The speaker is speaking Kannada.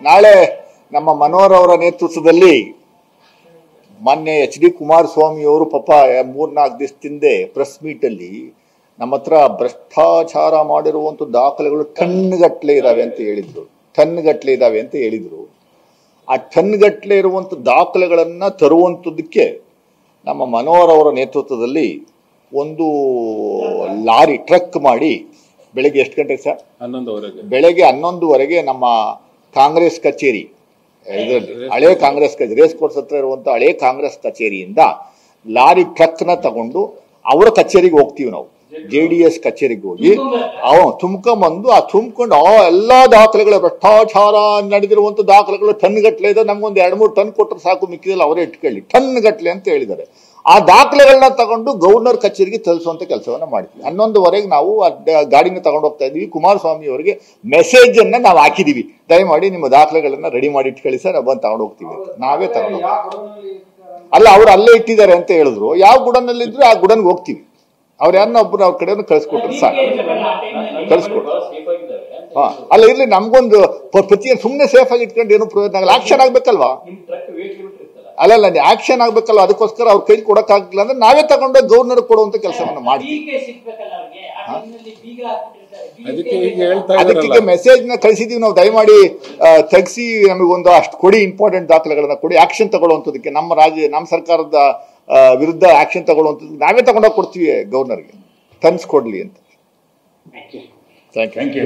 ನಾಳೆ ನಮ್ಮ ಮನೋಹರ್ ಅವರ ನೇತೃತ್ವದಲ್ಲಿ ಮಾನ್ಯ ಎಚ್ ಡಿ ಕುಮಾರಸ್ವಾಮಿ ಅವರು ಪಾಪ 3-4 ದಿವಸದಿಂದ ಪ್ರೆಸ್ ಮೀಟ್ ಅಲ್ಲಿ ನಮ್ಮ ಹತ್ರ ಭ್ರಷ್ಟಾಚಾರ ಮಾಡಿರುವಂತ ದಾಖಲೆಗಳು ಟನ್ಗಟ್ಟಲೆ ಇದಾವೆ ಅಂತ ಹೇಳಿದ್ರು. ಆ ಟನ್ಗಟ್ಟಲೆ ಇರುವಂತ ದಾಖಲೆಗಳನ್ನ ತರುವಂತದಕ್ಕೆ ನಮ್ಮ ಮನೋಹರ್ ಅವರ ನೇತೃತ್ವದಲ್ಲಿ ಒಂದು ಲಾರಿ ಟ್ರಕ್ ಮಾಡಿ ಬೆಳಗ್ಗೆ ಎಷ್ಟು ಗಂಟೆಗೆ ಸರ್? 11 ಬೆಳಗ್ಗೆ 11 ನಮ್ಮ ಕಾಂಗ್ರೆಸ್ ಕಚೇರಿ, ಹಳೆ ಕಾಂಗ್ರೆಸ್ ಕಚೇರಿ, ರೇಸ್ ಕೋರ್ಸ್ ಹತ್ರ ಇರುವಂತ ಹಳೆ ಕಾಂಗ್ರೆಸ್ ಕಚೇರಿಯಿಂದ ಲಾರಿ ಟ್ರಕ್ ನ ತಗೊಂಡು ಅವರ ಕಚೇರಿಗೆ ಹೋಗ್ತೀವಿ ನಾವು. JDS ಕಚೇರಿಗೆ ಹೋಗಿ ತುಂಬ್ಕೊಂಡ್ಬಂದು ತುಂಬ್ಕೊಂಡು ಎಲ್ಲಾ ದಾಖಲೆಗಳು, ಭ್ರಷ್ಟಾಚಾರ ನಡೆದಿರುವಂತ ದಾಖಲೆಗಳು ಟನ್ಗಟ್ಲೆ ಇದೆ. ನಮ್ಗೊಂದು 2-3 ಟನ್ ಕೊಟ್ಟರೆ ಸಾಕು, ಮಿಕ್ಕಿದಲ್ಲಿ ಅವರೇ ಇಟ್ಕೊಳ್ಳಿ, ಟನ್ಗಟ್ಲೆ ಅಂತ ಹೇಳಿದ್ದಾರೆ. ಆ ದಾಖಲೆಗಳನ್ನ ತಗೊಂಡು ಗವರ್ನರ್ ಕಚೇರಿಗೆ ತಲುಪಿಸುವಂತ ಕೆಲಸವನ್ನ ಮಾಡ್ತೀವಿ. 11 ನಾವು ಗಾಡಿನ ತಗೊಂಡು ಹೋಗ್ತಾ ಇದೀವಿ. ಕುಮಾರಸ್ವಾಮಿ ಅವರಿಗೆ ಮೆಸೇಜ್ ಅನ್ನ ನಾವು ಹಾಕಿದೀವಿ, ದಯಮಾಡಿ ನಿಮ್ಮ ದಾಖಲೆಗಳನ್ನ ರೆಡಿ ಮಾಡಿ ಇಟ್ಕೊಳ್ಳಿ ಸರ್, ಬಂದು ತಗೊಂಡು ಹೋಗ್ತೀವಿ. ನಾವೇ ತಗೊಂಡು ಅಲ್ಲ, ಅವ್ರು ಅಲ್ಲೇ ಇಟ್ಟಿದ್ದಾರೆ ಅಂತ ಹೇಳಿದ್ರು. ಯಾವ ಗುಡನಲ್ಲಿ ಇದ್ರು ಆ ಗುಡನ್ಗೆ ಹೋಗ್ತೀವಿ. ಅವ್ರು ಯಾರನ್ನ ಒಬ್ಬರು ಅವ್ರ ಕಡೆ ಕಳಿಸ್ಕೊಟ್ರು ಸಾಕು, ಕಳಿಸ್ಕೊಟ್ರು. ಅಲ್ಲ ಇರ್ಲಿ, ನಮ್ಗೊಂದು ಪ್ರತಿ ಸುಮ್ಮನೆ ಸೇಫ್ ಆಗಿ ಇಟ್ಕೊಂಡು ಏನು ಪ್ರಯೋಜನ ಆಗಲ್ಲ. ಆಕ್ಷನ್ ಆಗ್ಬೇಕಲ್ವಾ? ಅಲ್ಲಲ್ಲ, ಆಕ್ಷನ್ ಆಗ್ಬೇಕಲ್ವಾ? ಅದಕ್ಕೋಸ್ಕರ ಅವ್ರ ಕೈಲಿ ಕೊಡಕ್ಕಾಗಿಲ್ಲ ಅಂದ್ರೆ ನಾವೇ ತಗೊಂಡು ಗವರ್ನರ್ ಕೊಡುವಂತ ಕೆಲಸವನ್ನ ಮಾಡ್ತೀವಿ. ಅದಕ್ಕೆ ಮೆಸೇಜ್ ನ ಕಳಿಸಿದೀವಿ ನಾವು, ದಯಮಾಡಿ ತೆಗಿಸಿ ನಮಗೊಂದು ಅಷ್ಟು ಕೊಡಿ, ಇಂಪಾರ್ಟೆಂಟ್ ದಾಖಲೆಗಳನ್ನ ಕೊಡಿ, ಆಕ್ಷನ್ ತಗೊಳ್ಳುವಂಥದಕ್ಕೆ. ನಮ್ಮ ಸರ್ಕಾರದ ವಿರುದ್ಧ ಆಕ್ಷನ್ ತಗೊಳ್ಳುವಂಥದ್ದು ನಾವೇ ತಗೊಂಡೋಗಿ ಕೊಡ್ತೀವಿ ಗವರ್ನರ್ಗೆ, ತನ್ಸ್ಕೊಡ್ಲಿ ಅಂತ. Thank you.